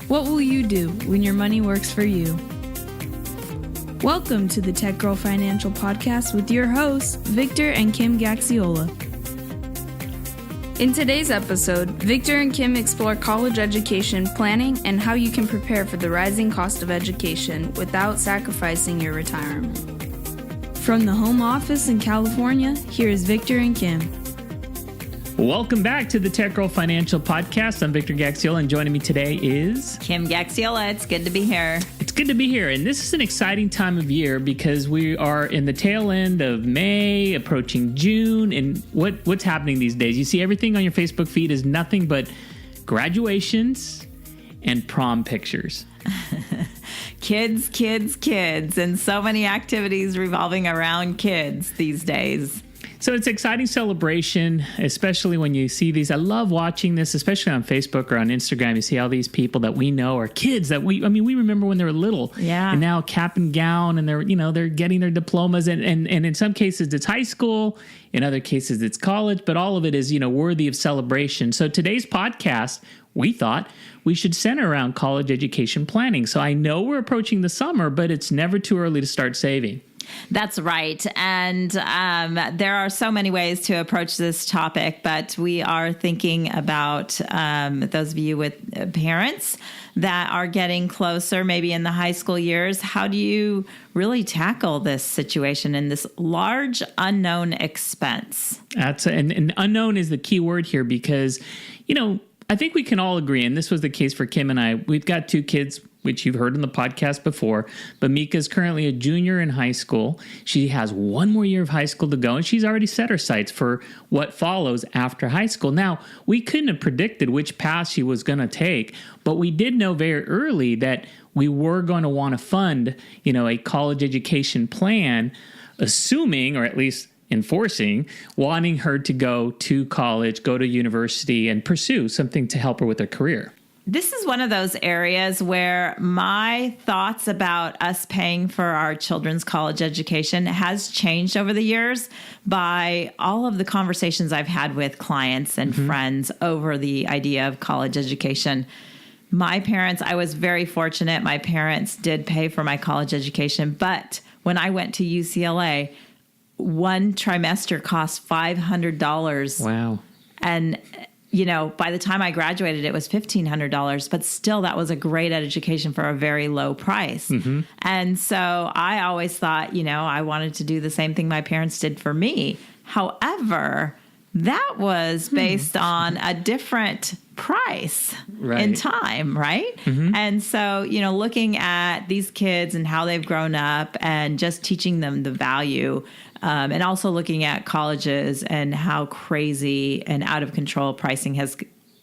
What will you do when your money works for you? Welcome to the Tech Girl Financial Podcast with your hosts, Victor and Kim Gaxiola. In today's episode, Victor and Kim explore college education planning and how you can prepare for the rising cost of education without sacrificing your retirement. From the home office in California, here is Victor and Kim. Welcome back to the Tech Girl Financial Podcast. I'm Victor Gaxiola, and joining me today is Kim Gaxiola. It's good to be here. It's good to be here, and this is an exciting time of year because we are in the tail end of May, approaching June, and what's happening these days? You see everything on your Facebook feed is nothing but graduations and prom pictures. Kids, and so many activities revolving around kids these days. So it's an exciting celebration, especially when you see these. I love watching this, especially on Facebook or on Instagram. You see all these people that we know are kids that we remember when they were little. Yeah. And now cap and gown, and they're getting their diplomas. And in some cases it's high school, in other cases it's college, but all of it is, worthy of celebration. So today's podcast, we thought we should center around college education planning. So I know we're approaching the summer, but it's never too early to start saving. That's right. And there are so many ways to approach this topic, but we are thinking about those of you with parents that are getting closer, maybe in the high school years. How do you really tackle this situation and this large unknown expense? And unknown is the key word here because, I think we can all agree, and this was the case for Kim and I. We've got two kids, which you've heard in the podcast before, but Mika is currently a junior in high school. She has one more year of high school to go, and she's already set her sights for what follows after high school. Now, we couldn't have predicted which path she was going to take, but we did know very early that we were going to want to fund, a college education plan, assuming, or at least enforcing, wanting her to go to college, go to university, and pursue something to help her with her career. This is one of those areas where my thoughts about us paying for our children's college education has changed over the years by all of the conversations I've had with clients and friends over the idea of college education. My parents, I was very fortunate. My parents did pay for my college education, but when I went to UCLA, one trimester cost $500. Wow. And by the time I graduated, it was $1,500, but still that was a great education for a very low price. Mm-hmm. And so I always thought, I wanted to do the same thing my parents did for me. However, that was based on a different price in time, right? Mm-hmm. And so, looking at these kids and how they've grown up and just teaching them the value, and also looking at colleges and how crazy and out of control pricing has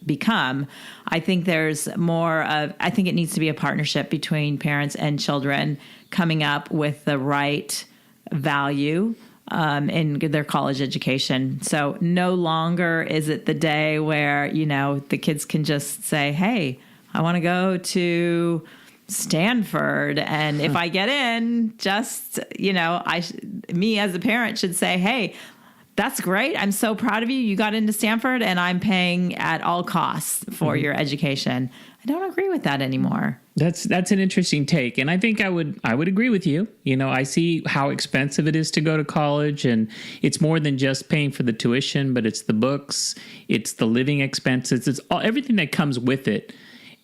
become, I think there's I think it needs to be a partnership between parents and children coming up with the right value in their college education. So no longer is it the day where, the kids can just say, hey, I want to go to Stanford. And if I get in, just, me as a parent should say, hey, that's great. I'm so proud of you. You got into Stanford and I'm paying at all costs for your education. I don't agree with that anymore. That's an interesting take. And I think I would agree with you. I see how expensive it is to go to college, and it's more than just paying for the tuition, but it's the books, it's the living expenses, it's everything that comes with it.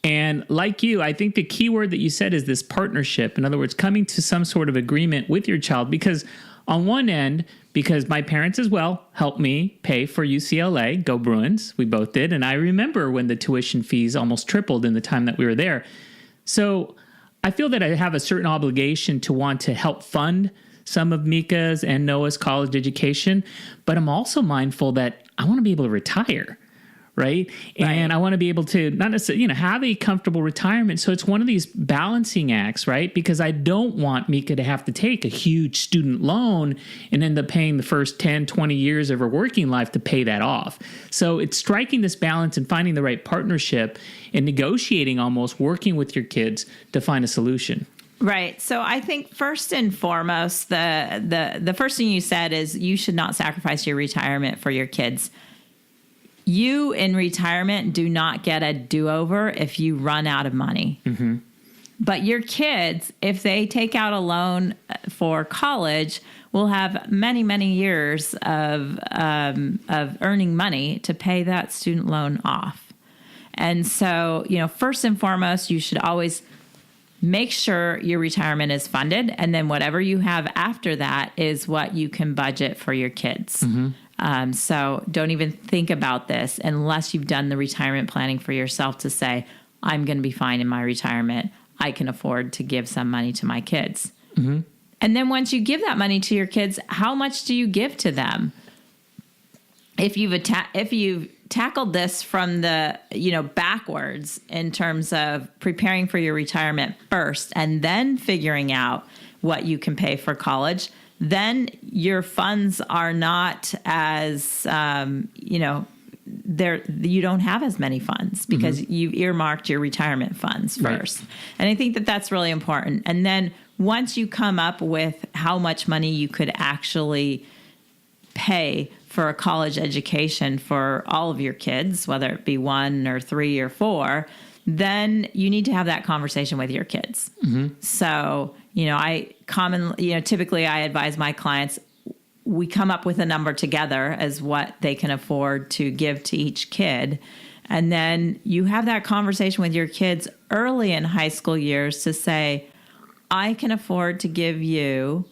And like you, I think the key word that you said is this partnership. In other words, coming to some sort of agreement with your child, because on one end, because my parents as well helped me pay for UCLA, go Bruins, we both did. And I remember when the tuition fees almost tripled in the time that we were there. So I feel that I have a certain obligation to want to help fund some of Mika's and Noah's college education, but I'm also mindful that I want to be able to retire. Right. And I want to be able to not necessarily, have a comfortable retirement. So it's one of these balancing acts, right? Because I don't want Mika to have to take a huge student loan and end up paying the first 10, 20 years of her working life to pay that off. So it's striking this balance and finding the right partnership and negotiating, almost working with your kids to find a solution. Right. So I think first and foremost, the first thing you said is you should not sacrifice your retirement for your kids. you in retirement do not get a do-over if you run out of money. But your kids, if they take out a loan for college, will have many, many years of earning money to pay that student loan off. And so, first and foremost, you should always make sure your retirement is funded. And then whatever you have after that is what you can budget for your kids. So don't even think about this unless you've done the retirement planning for yourself to say, I'm going to be fine in my retirement. I can afford to give some money to my kids. And then once you give that money to your kids, how much do you give to them? If you've tackled this from the, backwards in terms of preparing for your retirement first and then figuring out what you can pay for college, then your funds are not as, you don't have as many funds because you've earmarked your retirement funds first. Right. And I think that that's really important. And then once you come up with how much money you could actually pay for a college education for all of your kids, whether it be 1 or 3 or 4, then you need to have that conversation with your kids. So, typically I advise my clients, we come up with a number together as what they can afford to give to each kid. And then you have that conversation with your kids early in high school years to say, I can afford to give you,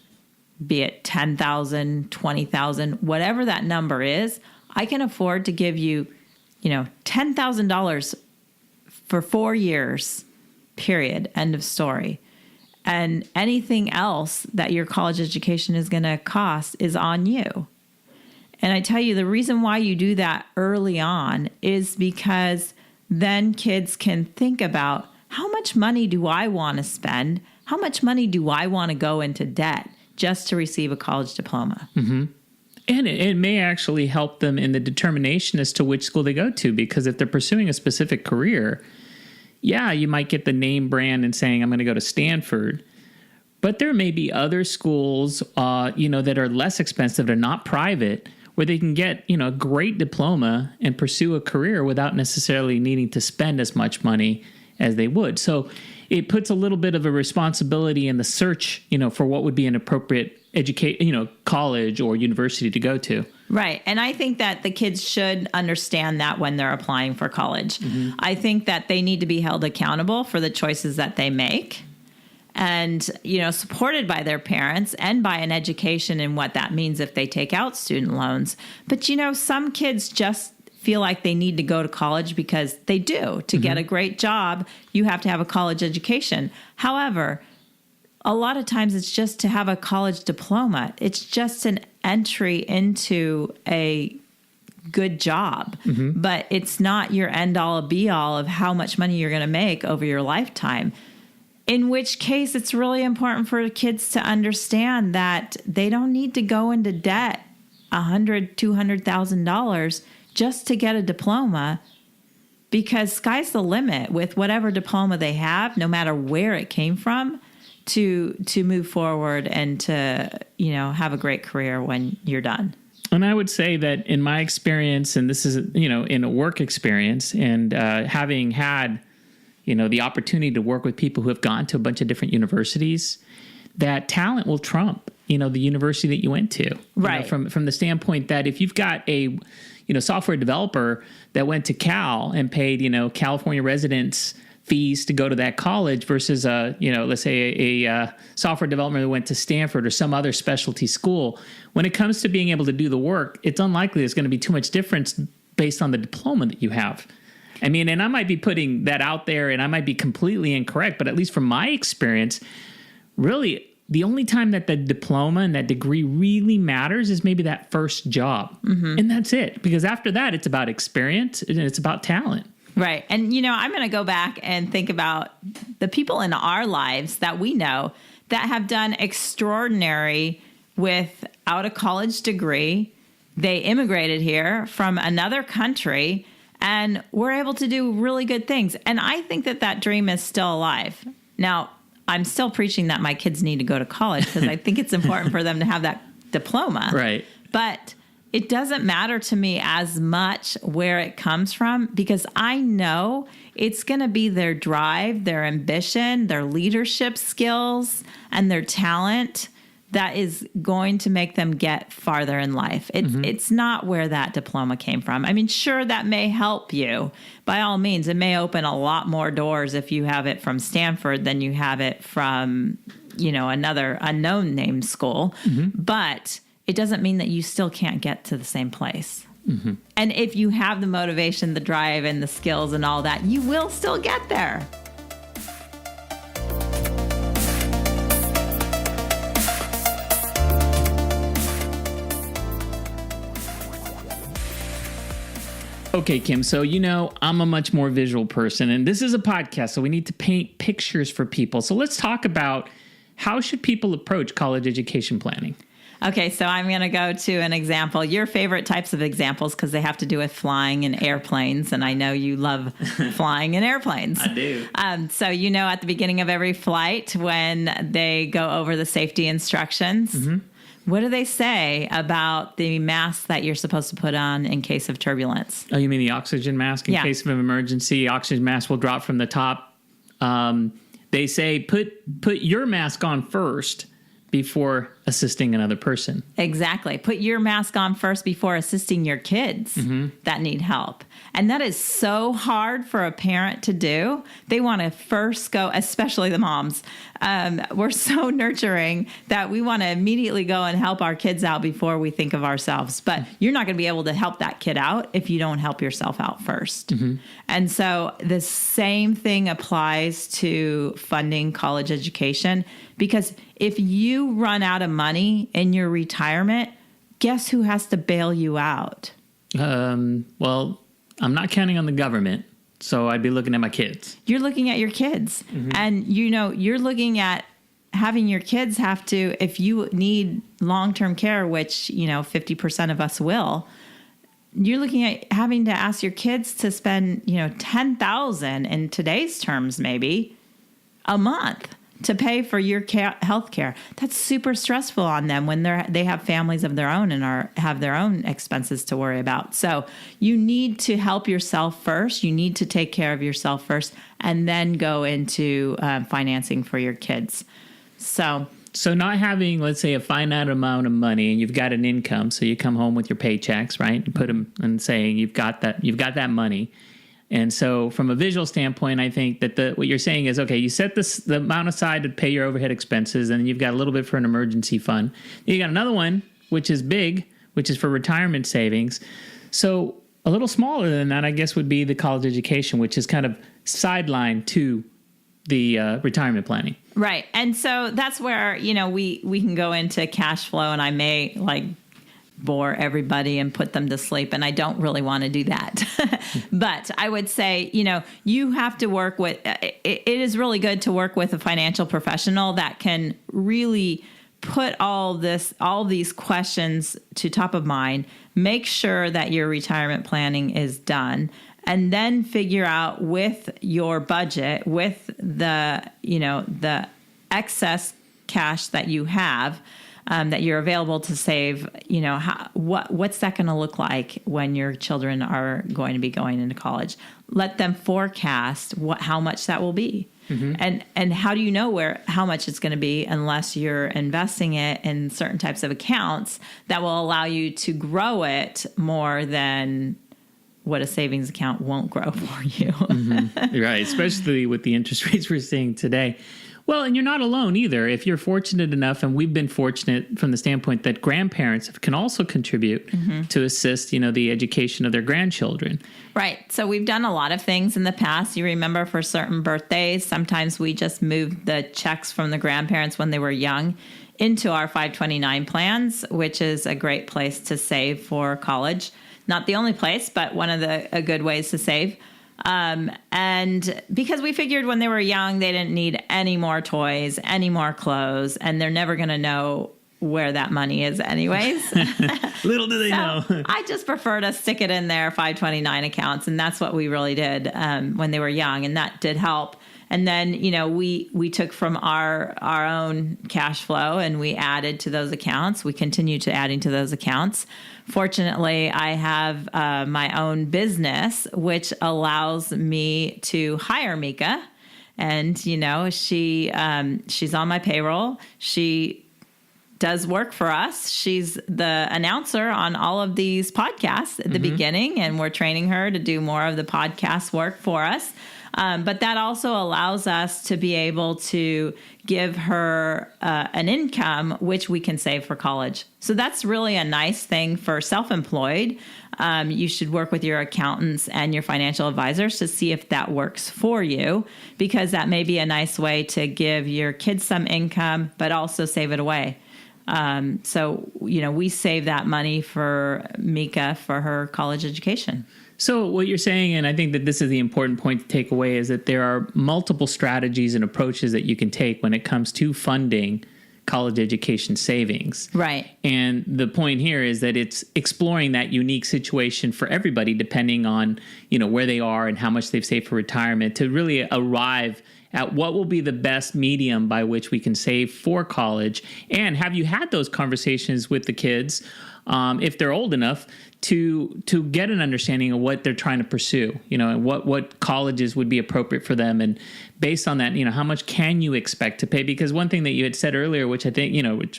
be it $10,000, $20,000, whatever that number is, I can afford to give you, $10,000 for 4 years, period, end of story. And anything else that your college education is going to cost is on you. And I tell you, the reason why you do that early on is because then kids can think about, how much money do I want to spend? How much money do I want to go into debt just to receive a college diploma? And it may actually help them in the determination as to which school they go to, because if they're pursuing a specific career, yeah, you might get the name brand and saying, I'm going to go to Stanford. But there may be other schools, that are less expensive, they're not private, where they can get, a great diploma and pursue a career without necessarily needing to spend as much money as they would. So it puts a little bit of a responsibility in the search, for what would be an appropriate college or university to go to. Right. And I think that the kids should understand that when they're applying for college. I think that they need to be held accountable for the choices that they make and, supported by their parents and by an education in what that means if they take out student loans. But, some kids just feel like they need to go to college because they do. To get a great job, you have to have a college education. However, a lot of times it's just to have a college diploma. It's just an entry into a good job, but it's not your end all be all of how much money you're going to make over your lifetime. In which case, it's really important for kids to understand that they don't need to go into debt $100,000, $200,000 just to get a diploma, because sky's the limit with whatever diploma they have, no matter where it came from, to move forward and to, have a great career when you're done. And I would say that in my experience, and this is, in a work experience, and having had, the opportunity to work with people who have gone to a bunch of different universities, that talent will trump, the university that you went to. Right. From the standpoint that if you've got a, software developer that went to Cal and paid, California residents fees to go to that college versus let's say a software developer that went to Stanford or some other specialty school, when it comes to being able to do the work, it's unlikely there's going to be too much difference based on the diploma that you have. I mean, and I might be putting that out there and I might be completely incorrect, but at least from my experience, really the only time that the diploma and that degree really matters is maybe that first job. And that's it, because after that, it's about experience and it's about talent. Right. And, I'm going to go back and think about the people in our lives that we know that have done extraordinary without a college degree. They immigrated here from another country and were able to do really good things. And I think that dream is still alive. Now, I'm still preaching that my kids need to go to college because I think it's important for them to have that diploma. Right. But it doesn't matter to me as much where it comes from, because I know it's going to be their drive, their ambition, their leadership skills, and their talent that is going to make them get farther in life. It's not where that diploma came from. I mean, sure, that may help you. By all means, it may open a lot more doors if you have it from Stanford than you have it from, another unknown name school. But it doesn't mean that you still can't get to the same place. And if you have the motivation, the drive, and the skills and all that, you will still get there. Okay, Kim, so I'm a much more visual person, and this is a podcast, so we need to paint pictures for people. So let's talk about how should people approach college education planning? Okay, so I'm going to go to an example. Your favorite types of examples, because they have to do with flying and airplanes, and I know you love flying and airplanes. I do. So at the beginning of every flight, when they go over the safety instructions, what do they say about the mask that you're supposed to put on in case of turbulence? Oh, you mean the oxygen mask in case of an emergency? Oxygen mask will drop from the top. They say put your mask on first before assisting another person. Exactly. Put your mask on first before assisting your kids that need help. And that is so hard for a parent to do. They want to first go, especially the moms. We're so nurturing that we want to immediately go and help our kids out before we think of ourselves. But you're not going to be able to help that kid out if you don't help yourself out first. And so the same thing applies to funding college education, because if you run out of money in your retirement, guess who has to bail you out? Well, I'm not counting on the government, so I'd be looking at my kids. You're looking at your kids. And, you're looking at having your kids have to, if you need long-term care, which, 50% of us will, you're looking at having to ask your kids to spend, $10,000 in today's terms, maybe a month to pay for your health care. That's super stressful on them when they have families of their own and have their own expenses to worry about. So you need to help yourself first. You need to take care of yourself first, and then go into financing for your kids. So not having, let's say, a finite amount of money, and you've got an income, so you come home with your paychecks, right? You put them and saying you've got that money. And so from a visual standpoint, I think that what you're saying is, okay, you set the amount aside to pay your overhead expenses, and then you've got a little bit for an emergency fund. Then you got another one, which is big, which is for retirement savings. So a little smaller than that, I guess, would be the college education, which is kind of sidelined to the retirement planning. Right. And so that's where, we can go into cash flow, and I may bore everybody and put them to sleep. And I don't really want to do that. But I would say, you have to work with, it is really good to work with a financial professional that can really put all these questions to top of mind, make sure that your retirement planning is done, and then figure out with your budget, with the excess cash that you have, that you're available to save, what's that going to look like when your children are going to be going into college? Let them forecast how much that will be. And how do you know how much it's going to be unless you're investing it in certain types of accounts that will allow you to grow it more than what a savings account won't grow for you. Right, especially with the interest rates we're seeing today. Well, and you're not alone either. If you're fortunate enough, and we've been fortunate from the standpoint that grandparents can also contribute to assist, the education of their grandchildren. Right. So we've done a lot of things in the past. You remember for certain birthdays, sometimes we just moved the checks from the grandparents when they were young into our 529 plans, which is a great place to save for college. Not the only place, but one of a good ways to save. And because we figured when they were young, they didn't need any more toys, any more clothes, and they're never going to know where that money is anyways. Little do they know. I just prefer to stick it in their 529 accounts. And that's what we really did when they were young. And that did help. And then, we took from our own cash flow and we added to those accounts. We continue to adding to those accounts. Fortunately, I have my own business, which allows me to hire Mika. And, she's on my payroll. She does work for us. She's the announcer on all of these podcasts at the beginning, and we're training her to do more of the podcast work for us. But that also allows us to be able to give her an income, which we can save for college. So that's really a nice thing for self-employed. You should work with your accountants and your financial advisors to see if that works for you, because that may be a nice way to give your kids some income, but also save it away. So, we save that money for Mika for her college education. So what you're saying, and I think that this is the important point to take away, is that there are multiple strategies and approaches that you can take when it comes to funding college education savings. Right. And the point here is that it's exploring that unique situation for everybody, depending on, where they are and how much they've saved for retirement, to really arrive at what will be the best medium by which we can save for college. And have you had those conversations with the kids, if they're old enough, to get an understanding of what they're trying to pursue, and what colleges would be appropriate for them. And based on that, how much can you expect to pay? Because one thing that you had said earlier, which I think,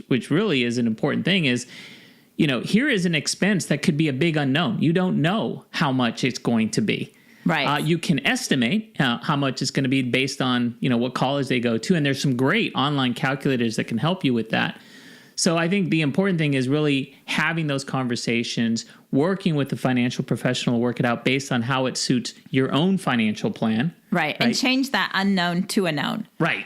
which really is an important thing, is, here is an expense that could be a big unknown. You don't know how much it's going to be. Right. You can estimate how much it's going to be based on, what college they go to. And there's some great online calculators that can help you with that. So I think the important thing is really having those conversations, working with the financial professional to work it out based on how it suits your own financial plan. Right. And change that unknown to a known. Right.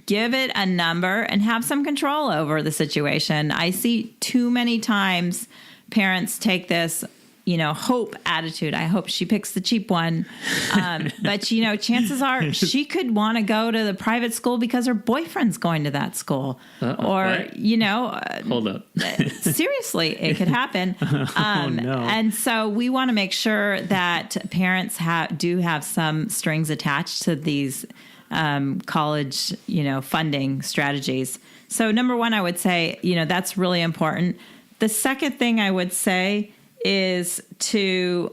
Give it a number and have some control over the situation. I see too many times parents take this, hope attitude. I hope she picks the cheap one. But, chances are she could want to go to the private school because her boyfriend's going to that school. Or, what? Hold up. Seriously, it could happen. Oh, no. And so we want to make sure that parents do have some strings attached to these college, funding strategies. So number one, I would say, that's really important. The second thing I would say is to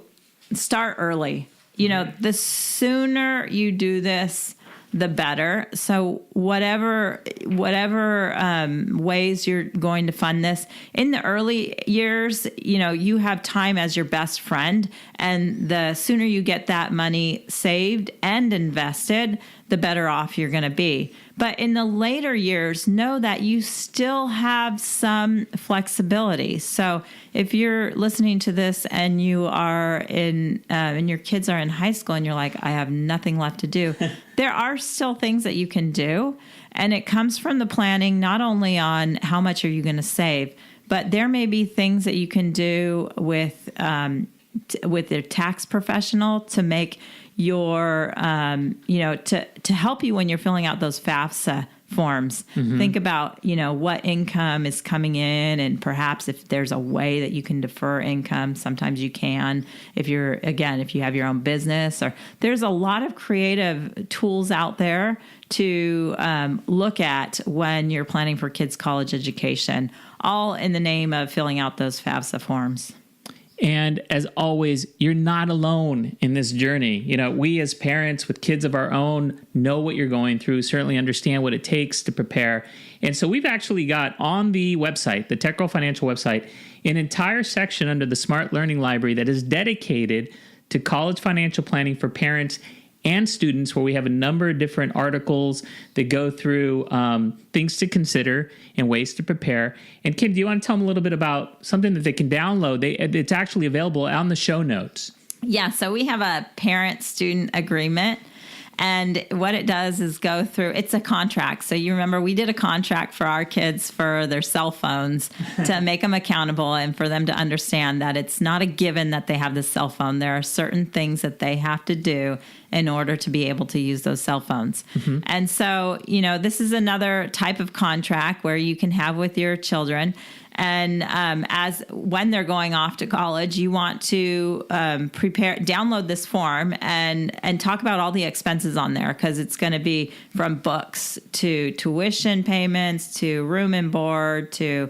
start early. The sooner you do this, the better. So whatever ways you're going to fund this in the early years, you have time as your best friend, and the sooner you get that money saved and invested, the better off you're going to be. But in the later years, know that you still have some flexibility. So if you're listening to this and you are and your kids are in high school and you're like, I have nothing left to do, there are still things that you can do. And it comes from the planning, not only on how much are you going to save, but there may be things that you can do with their tax professional to make your, to help you when you're filling out those FAFSA forms. Mm-hmm. Think about, what income is coming in, and perhaps if there's a way that you can defer income, sometimes you can, if you have your own business, or there's a lot of creative tools out there to look at when you're planning for kids' college education, all in the name of filling out those FAFSA forms. And as always, you're not alone in this journey. We as parents with kids of our own know what you're going through, certainly understand what it takes to prepare. And so we've actually got on the website, the Tech Girl Financial website, an entire section under the Smart Learning Library that is dedicated to college financial planning for parents and students, where we have a number of different articles that go through things to consider and ways to prepare. And Kim, do you want to tell them a little bit about something that they can download? It's actually available on the show notes. Yeah, so we have a parent-student agreement. And what it does is go through, it's a contract. So you remember we did a contract for our kids for their cell phones to make them accountable and for them to understand that it's not a given that they have this cell phone. There are certain things that they have to do in order to be able to use those cell phones. Mm-hmm. And so, this is another type of contract where you can have with your children. And as when they're going off to college, you want to download this form and talk about all the expenses on there, because it's going to be from books to tuition payments to room and board to,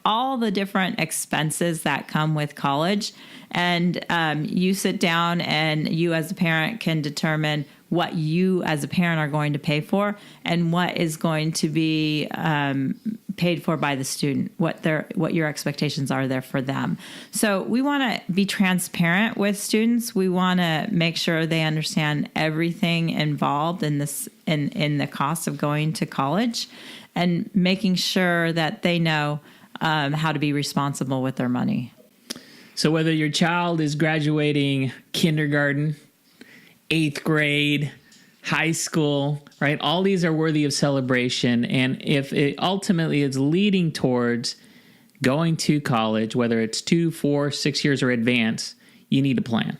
all the different expenses that come with college. And you sit down and you as a parent can determine what you as a parent are going to pay for and what is going to be paid for by the student, what your expectations are there for them. So we want to be transparent with students. We want to make sure they understand everything involved in this, in the cost of going to college, and making sure that they know how to be responsible with their money. So whether your child is graduating kindergarten, 8th grade, high school, right? All these are worthy of celebration. And if it ultimately is leading towards going to college, whether it's 2, 4, 6 years or advanced, you need a plan.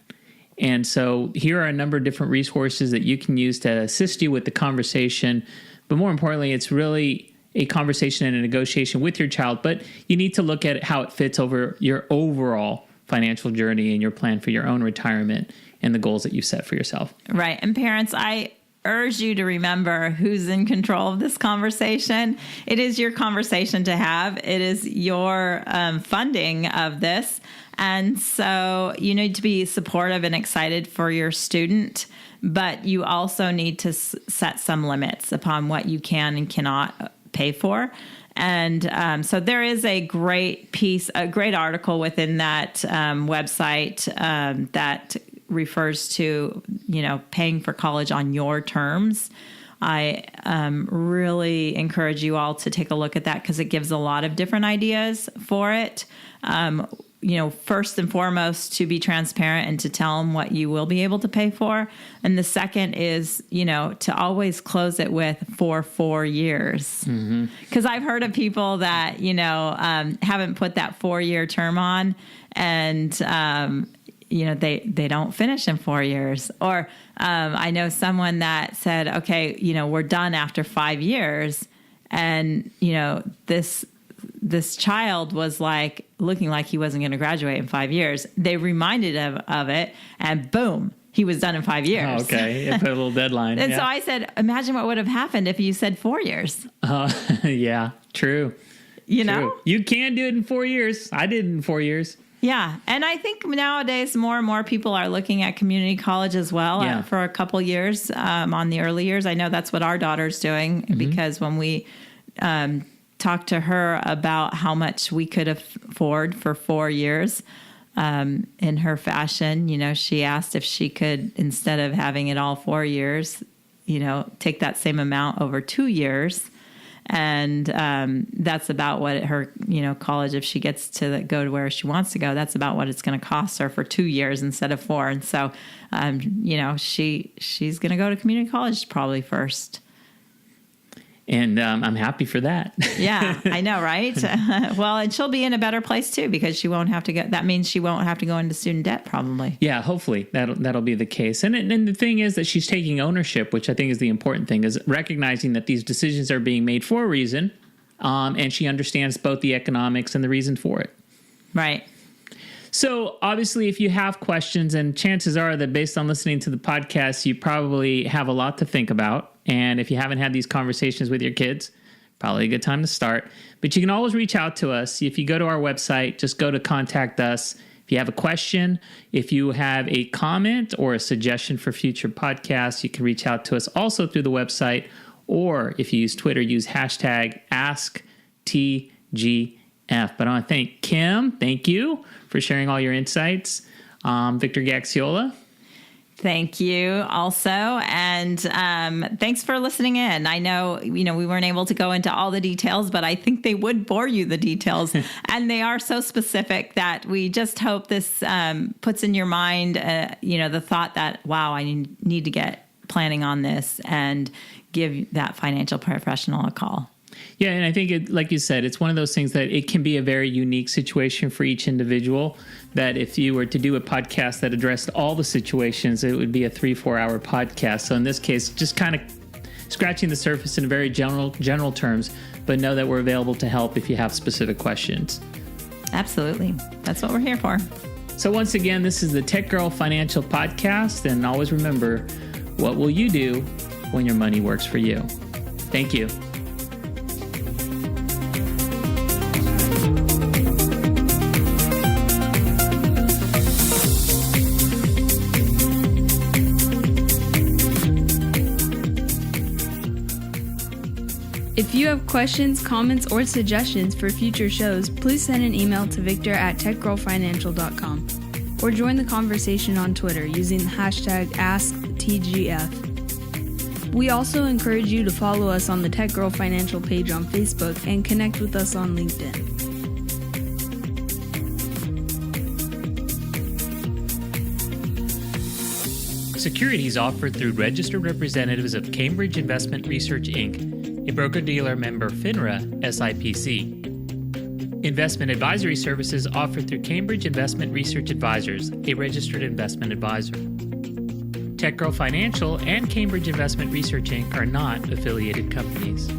And so here are a number of different resources that you can use to assist you with the conversation. But more importantly, it's really a conversation and a negotiation with your child. But you need to look at how it fits over your overall financial journey and your plan for your own retirement and the goals that you set for yourself. Right. And parents, I urge you to remember who's in control of this conversation. It is your conversation to have. It is your funding of this. And so you need to be supportive and excited for your student, but you also need to set some limits upon what you can and cannot pay for. And so there is a great article within that website that refers to, paying for college on your terms. I really encourage you all to take a look at that, because it gives a lot of different ideas for it. First and foremost, to be transparent and to tell them what you will be able to pay for. And the second is, to always close it with for 4 years. Because I've heard of people that, haven't put that 4-year term on, and, they don't finish in 4 years. Or I know someone that said, okay, we're done after 5 years. And, this child was looking like he wasn't going to graduate in 5 years. They reminded him of it, and boom, he was done in 5 years. Oh, okay. It put a little deadline. And so I said, imagine what would have happened if you said 4 years. Yeah, true. True. You can do it in 4 years. I did it in 4 years. Yeah. And I think nowadays more and more people are looking at community college as well for a couple years on the early years. I know that's what our daughter's doing, because when we talked to her about how much we could afford for 4 years in her fashion, she asked if she could, instead of having it all 4 years, take that same amount over 2 years. And that's about what her, college, if she gets to go to where she wants to go, that's about what it's going to cost her for 2 years instead of 4. And so, she's going to go to community college probably first. And I'm happy for that. Yeah, I know, right? Well, and she'll be in a better place too, because she won't have to get. That means she won't have to go into student debt, probably. Yeah, hopefully that'll be the case. And the thing is that she's taking ownership, which I think is the important thing, is recognizing that these decisions are being made for a reason, and she understands both the economics and the reason for it. Right. So obviously, if you have questions, and chances are that based on listening to the podcast, you probably have a lot to think about. And if you haven't had these conversations with your kids, probably a good time to start. But you can always reach out to us. If you go to our website, just go to contact us. If you have a question, if you have a comment or a suggestion for future podcasts, you can reach out to us also through the website. Or if you use Twitter, use hashtag AskTGF. But I want to thank Kim. Thank you for sharing all your insights. Victor Gaxiola. Thank you also. And thanks for listening in. I know, we weren't able to go into all the details, but I think they would bore you, the details. And they are so specific that we just hope this puts in your mind, the thought that, wow, I need to get planning on this and give that financial professional a call. Yeah, and I think, like you said, it's one of those things that it can be a very unique situation for each individual, that if you were to do a podcast that addressed all the situations, it would be a 3-4 hour podcast. So in this case, just kind of scratching the surface in very general terms, but know that we're available to help if you have specific questions. Absolutely. That's what we're here for. So once again, this is the Tech Girl Financial Podcast, and always remember, what will you do when your money works for you? Thank you. If you have questions, comments, or suggestions for future shows, please send an email to victor@techgirlfinancial.com or join the conversation on Twitter using the hashtag AskTGF. We also encourage you to follow us on the Tech Girl Financial page on Facebook and connect with us on LinkedIn. Securities offered through registered representatives of Cambridge Investment Research, Inc., a broker-dealer member FINRA SIPC. Investment advisory services offered through Cambridge Investment Research Advisors, a registered investment advisor. Tech Girl Financial and Cambridge Investment Research, Inc. are not affiliated companies.